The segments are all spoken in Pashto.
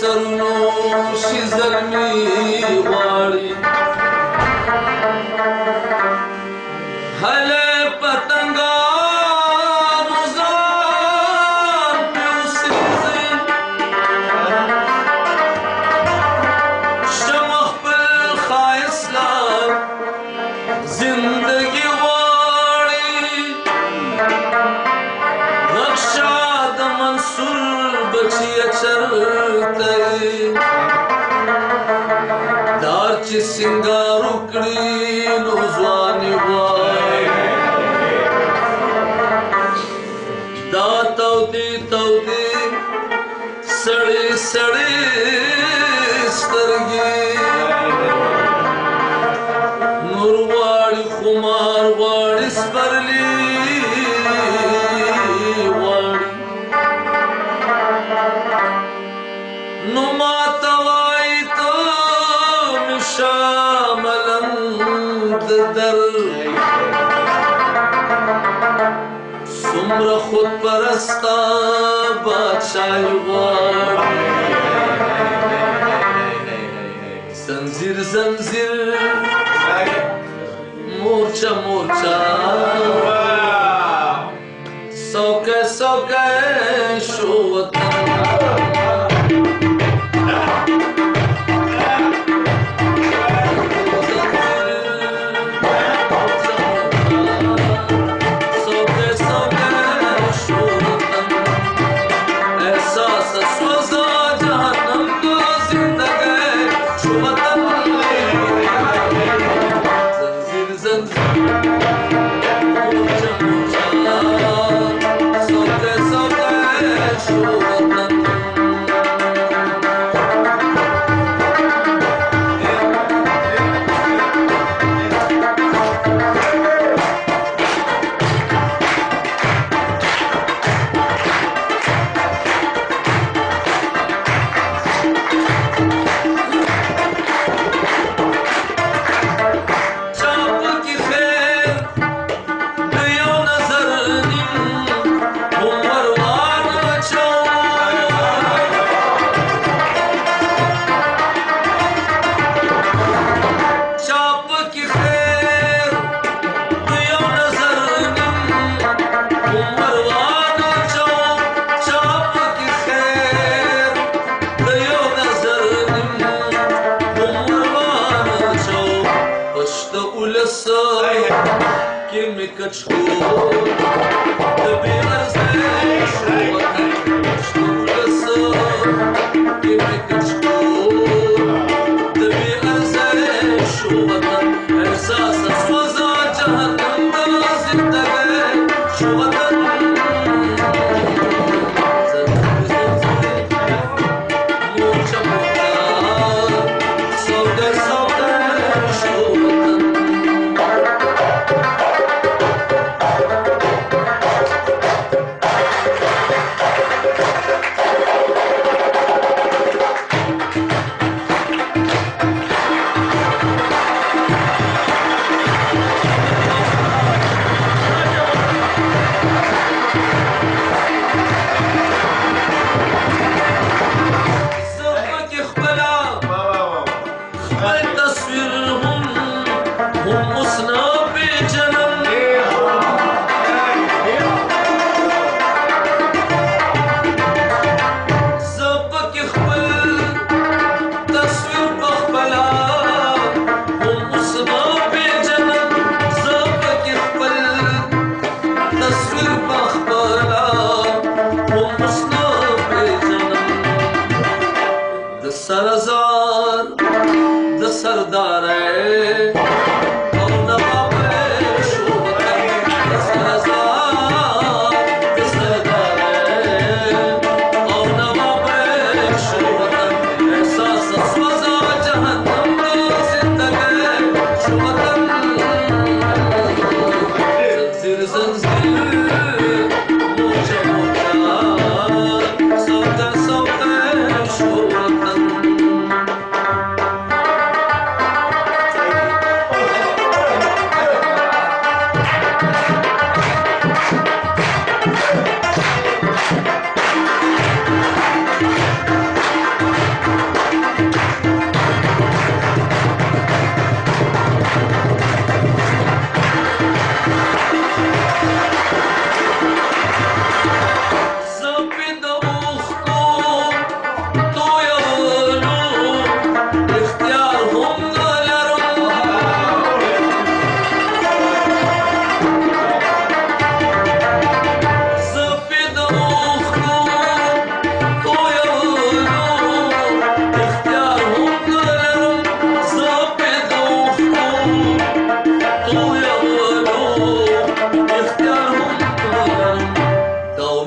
سرونو شي زلمي غواړي هله پتنګانو ځان پې اوسېږي شمع خپل ښایست لا زندګي غواړي رخشا د منصور بچیه چرته دار چې سینګار وکړي نو ځواني غواړي دا تودې تودې سړې سړې سترګې نور غواړي خمار غواړي سپرلي غواړي نو ماته وایي ته مې شاملند در څومره خود پرسته بادشاهي غواړي زنځیر زنځیر مورچه مورچه څوکۍ څوکۍ شو وطن Give me control. The beers give me control. The beers احساس سوزا جهنم دا زندگی شو وطن مورچه مورچه سوگر سوگر شو وطن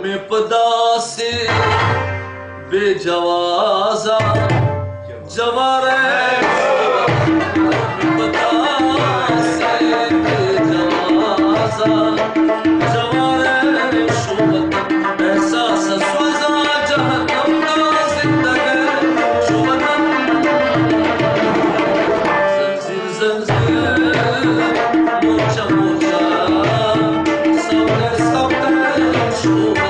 में पदा से बेजवाजा जवारे पदा से बेजवाजा जवारे शोभत एहसास स्वजा जहन्नम का जिंदगी शोभतन जंजीर जंजीर मोचा मोचा सबने सबने शोभतन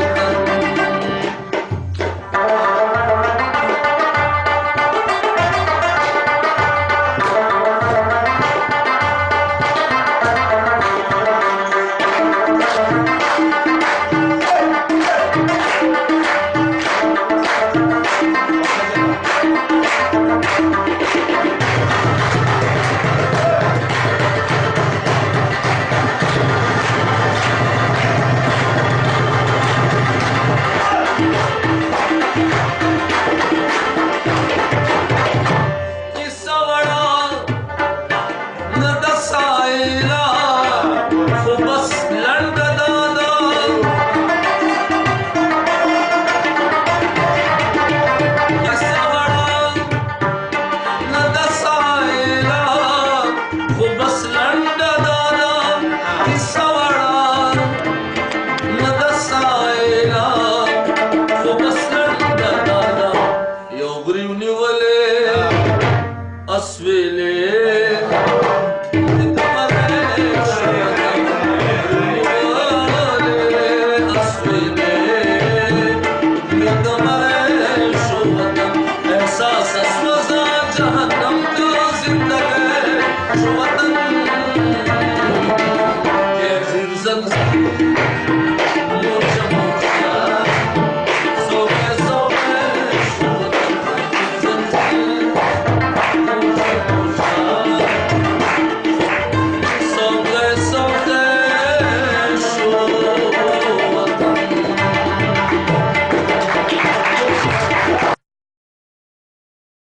Zan